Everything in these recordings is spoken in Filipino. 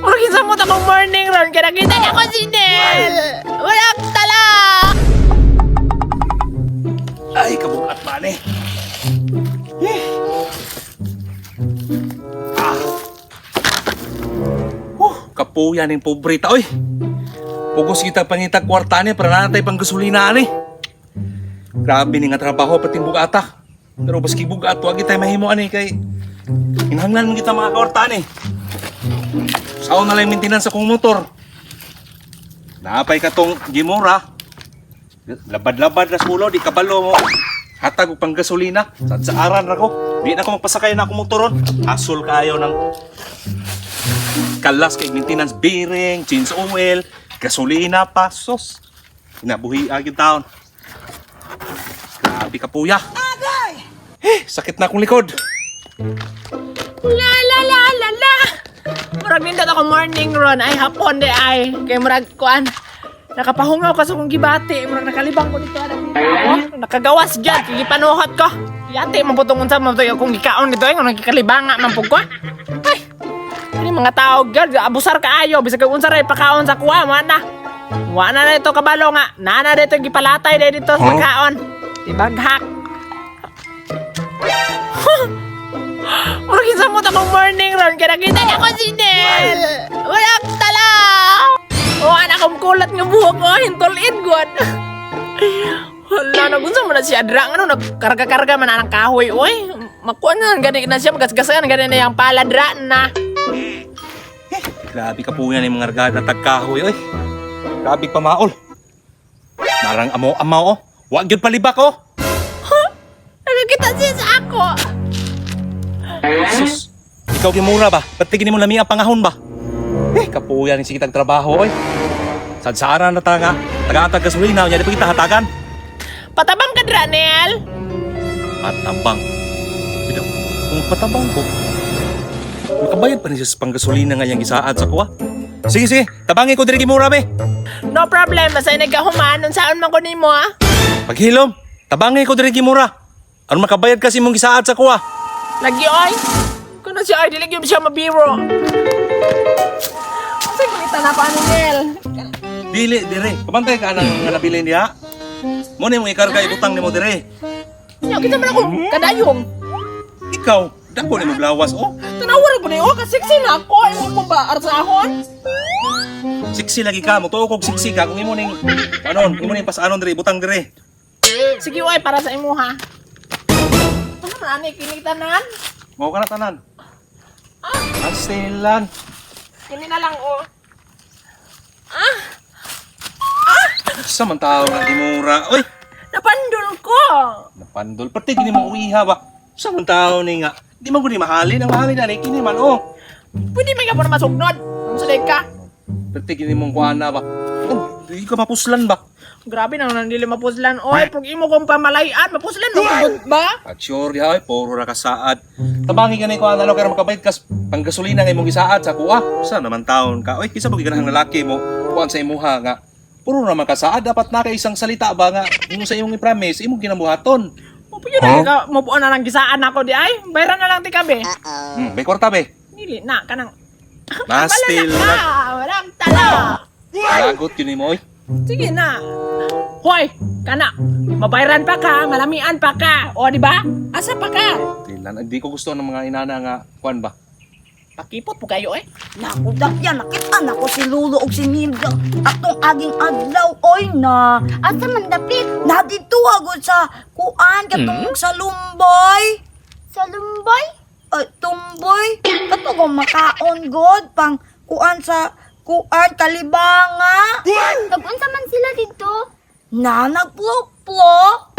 Magkisa mo tamang morning ron, kaya nakita niya ko si Nel! Walang tala! Ay, kabukat man eh. Kapuyan yung pobrita, oy. Pugos kita pangitag kwarta niya para natay pang gasolina ni. Grabe ni nga trabaho pati bugata. Pero baski bugat, wag kita mahimo ani kay hinahanglan mo kita mga kwarta ni. Sao na lang maintenance sa kong motor. Naapay ka tong Gimora. Labad-labad na sulo, di kabalo mo. Hatag og pang gasolina. Sa aran ra ko. Di na ako magpasakay na akong motoron. Asol kayo ng kalas kay maintenance, bearing, change oil, gasolina pa, sos. Hinabuhi agad taon. Grabe ka puya. Sakit na akong likod. La la la la la! Murag nindot ako morning ron, ay hapon de ay. Kaya murag kuan. Nakapahungaw ka sa kong gibati. Murag nakalibang ko dito. Nakagawas dyan, kigipanuhot ko. Yate, mabutungon sa mga akong gikaon dito. Yung nagkikalibanga, mampug ko. Ay! Ini mga tao gad, abusar kaayo bisag kung unsa ray pakaon sa kuha mo na. Wa na dito kabalo nga. Nana dito gipalatay dito sa pagkaon. Ibaghak. Murag sa mo tamang morning ron kaya nakita niya ko si Nel. Walang tala. O anak kong kulat nga buhok ko hintulid god. Wala na gunsa mo na si Adra ano nagkarga-karga man anang kahoy oy. Makuan na gani na siya magasgasan gani na yang paladra na. Grabe ka po yan yung mga argada tagkahoy, oy. Grabe pa maol. Narang amaw-amaw, oh. Huwag yun palibak, oh. Huh? Nakakita siya sa ako. Sus, ikaw Gimora ba? Ba't tiginin mo lami ang pangahon ba? Kapuyan yung sige trabaho, oy. Sadsaran na taga. Taga-atag gasolina, niya di pa kita hatagan. Patabang ka, Dranel. Patabang. Bida, kung patabang ko, makabayad pa niya sa panggasolina nga yung isaad sa kuha. Sige, sige. Tabangin ko diri Gimora, be. No problem. Masay nagkahuman. Nung saan man ko ni mo, ha? Paghilom, tabangin ko diri Gimora. Ano makabayad kasi mong isaad sa kuha? Lagi, oy. Kung na siya, ay, diligyan siya mabiro. Kasi kita na pa, Nel. Dili, dire. Pabantay ka nang nabili niya. Mo ni mong ikarga ibutang ni mo dire. Nya, kita man ako kadayong. Ikaw, dako ni mo blawas, oh. Tanawar ko na yun. Kasiksi na ako. Ay, mo ba? Arsahon? Siksi lagi ka, mo tuok og siksi ka kung imo ning anon, imo ning pasanon dire ibutang dire. Sige, oy. Para sa imo, ha? Ano man, ani? Kinitanan? Mao ka na tanan. Ah, Astilan. kini na lang, oh. Sa man tao nga Gimora. Oy, Napandol ko. napandol pati gini mo uwiha ba. Sa man tao ni nga. Di man guni mahalin, ang mahalin na ni kini man, oh. Pwede may ka po na masugnod. Ano sa ka? Pati gini mong kuana ba. Oh, di ka mapuslan ba? Grabe na nandili mapuslan. Oy, pag imo kong pamalayan, mapuslan mo kung ba? At sure di ay, puro ra kasaad. Tabangi ka na kuana no kaya makabayad kas panggasolina nga imong isaad sa kuha. Sa naman taon ka. Oy, kisa bagi ganang lalaki mo. Kuan sa imuha nga. Puro naman kasaad dapat na kay isang salita ba nga imo sa imong i-promise, imong ginabuhaton. O pwede na ka mabuo na lang gisaan ako di ay. Bayran na lang ti kabe. Bay kwarta be. Nili na kanang. Nastil Wala na. na. Walang tala. Lagot yun mo oy. Sige na. Hoy, kana. Mabayran pa ka, malamian pa ka. O di ba? Asa pa ka? Tilan, hindi ko gusto ng mga inana nga kuan ba. Pakipot po kayo eh. Naku, dakya, nakita na ko si Lolo o si Nilda. Atong aging adlaw, oy na. Asa man dapit? Nadito agad sa kuan, katong sa lumbay. Sa lumbay? Tumboy. Katong makaon god, pang kuan sa kuan, kalibanga. Nag-unsa man sila dito? Na, nagplok-plok.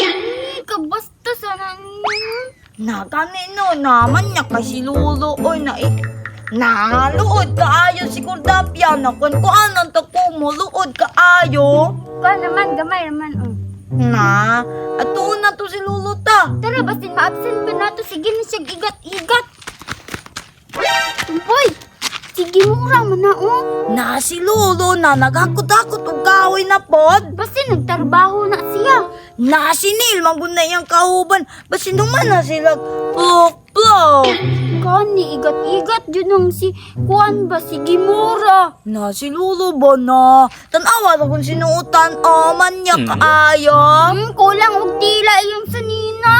Kabasta sana niyo. Na, kanino naman niya kasi Lolo, oy na luod kaayo si Kordapya na kung kuanan ta ko mo luod kaayo. Ka naman, gamay naman. Oh. Na, ato na to si Lolo ta. Tara, basin ma-absent pa na to. Sige na siya igat-igat. Tumpoy, sige mura man na oh. Na si Lolo na nagakot-akot og kahoy na pod. Basin nagtrabaho na siya. Na si Neil magbunay ang kauban. Basin naman na sila plok-plok. Gani, igat-igat yun ang si Kuan ba, si Gimura. Na si Lulo ba na? Tanawa na kung sinuutan. Oh, manya kaayo. Kulang og tila iyong sanina.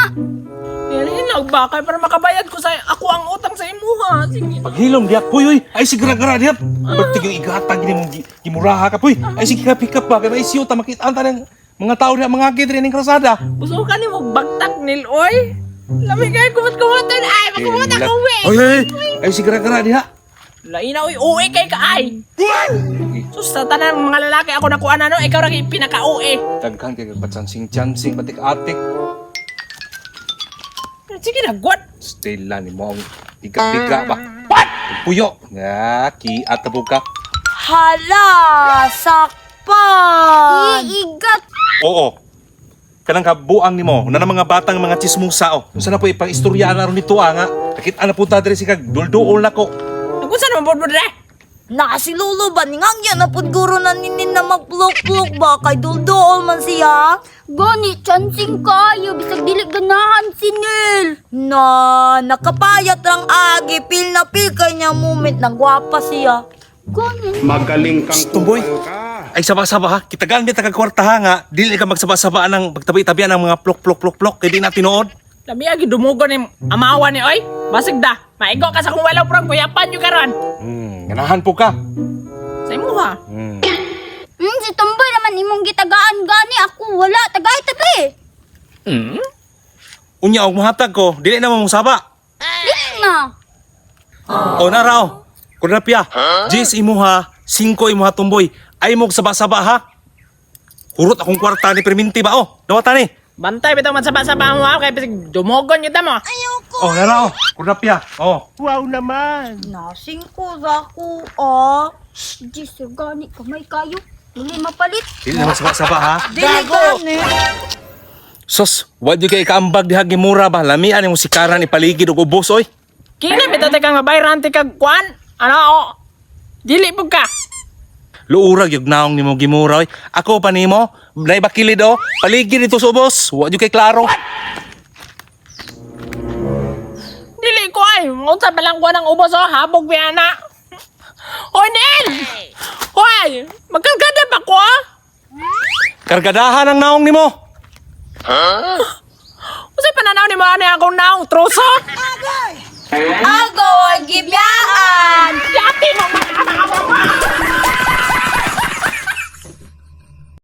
Hinag ba kay para makabayad ko sa ako ang utang sa imuha. Sige. Paghilom diyak, puy, uy. Ay, sige, gara-gara diyak. Bagtig yung igatag ni mong gimuraha ka, puy. Ay, sige, pick up ba? Kaya may siyota, makita ng mga tao na mga agad rin ng krasada. Busukan ni mo bagtak nil oy. Lami kay kumot-kumotan ay magkumot ako we. Oy, oy, ay, sige, gara-gara diyak. Lain na oy uwi kay kaay. Sus sa tanan mga lalaki ako nakuha na no, ikaw ra pinaka-uwi. Daghan kay patsansing-chansing, patik atik. Sige na, god. Stella ni mo ang tiga-tiga ba? What? Puyo. Nga, kiat na ka. Hala, sakpan. Iigat. Oo. Kanang kabuang ni mo, na ng mga batang mga chismusa, oh. Saan na po ipang istorya na ron nito, nga. Nakita na po diri si kag dulduol na ko. Nagunsa naman bodbod re? Na si Lulo ba? Ningang yan na guro na ninin na magplok-plok ba? Kay duldool man siya. Gani, chancing kayo. Bisag dili ganahan si Nel. Na, nakapayat lang agi. Pil na pil kay niya moment. Nagwapa siya. Gani. Magaling kang Tumboy. kupal ka. Ay, saba-saba ha. Kita gaan kita kagkwarta ha nga. Dili ka magsaba-sabaan ng magtabi-tabian ng mga plok-plok-plok-plok. Kaya di na tinuod. Lami agi dumugo ni amawa ni oy. Basig da. Maigo ka sa kung walaw prang kuyapan yung karon. Ganahan po ka. Sa imuha. Si Tumboy naman imong gitagaan gani. Ako wala. Tagay tabi. Unya og muhatag ko, dili na mo saba. Dili na. O naraw. Kunapya. Jis imuha, 5 imuha tumboy. Ay mo saba-saba ha. Hurot akong kwarta ni perminti ba oh. Dawata ni. Bantay bitong matsaba-saba mo ha kay bisig dumugon kita mo. Oh naraw. Kunapya. Oh. Nasing ko sa ko, oh. Diyos, gani. Kamay kayo. Dili mapalit. Dili na mo saba-saba ha. Dili gani. Sos, wad yung kay kaambag diha gimura ba? Lamian yung sikaran ipaligid og ubos oy. Kini bitaw te kang bayran ti kag kuan. Ano o? Dili pug ka. Luurag yung naong ni mo gimura oy. Ako pa nimo, nay bakilid oh. Paligid ito sa ubos. Wad yung kay klaro. Dili ko ay. Unsa pa lang ko ng ubos o habog biyana. Hoy Nel! Hoy! Magkagada ba ko ah? Kargadahan ang naong nimo. Usa pananaw ni mo ani akong naong troso? Agoy, gibyaan. Yati mo mga